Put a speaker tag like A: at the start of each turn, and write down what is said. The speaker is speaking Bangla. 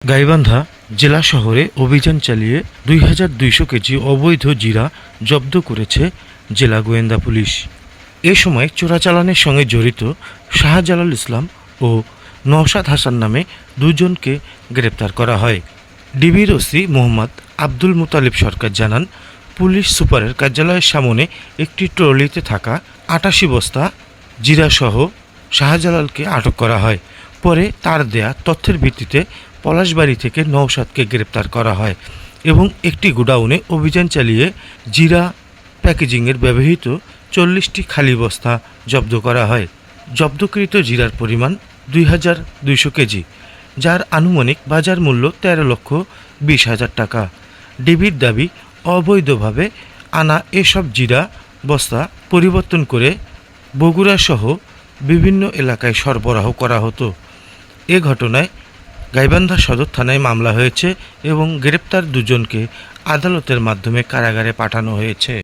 A: গাইবান্ধা জেলা শহরে অভিযান চালিয়ে ২,২০০ কেজি অবৈধ জিরা জব্দ করেছে জেলা গোয়েন্দা পুলিশ। এ সময় চোরাচালানের সঙ্গে জড়িত শাহজালাল ইসলাম ও নওশাদ হাসান নামে দুজনকে গ্রেপ্তার করা হয়। ডিবির ওসি মোহাম্মদ আব্দুল মুতালিব সরকার জানান, পুলিশ সুপারের কার্যালয়ের সামনে একটি ট্রলিতে থাকা ৮৮ বস্তা জিরাসহ শাহজালালকে আটক করা হয়। পরে তার দেয়া তথ্যের ভিত্তিতে পলাশবাড়ি থেকে নওশাদকে গ্রেপ্তার করা হয় এবং একটি গোডাউনে অভিযান চালিয়ে জিরা প্যাকেজিংয়ের ব্যবহৃত ৪০টি খালি বস্তা জব্দ করা হয়। জব্দকৃত জিরার পরিমাণ ২,২০০ কেজি, যার আনুমানিক বাজার মূল্য ১৩,২০,০০০ টাকা। ডিবির দাবি, অবৈধভাবে আনা এসব জিরা বস্তা পরিবর্তন করে বগুড়াসহ বিভিন্ন এলাকায় সরবরাহ করা হতো। এ ঘটনায় গাইবান্ধা সদর থানায় মামলা হয়েছে এবং গ্রেপ্তার দুজনকে আদালতের মাধ্যমে কারাগারে পাঠানো হয়েছে।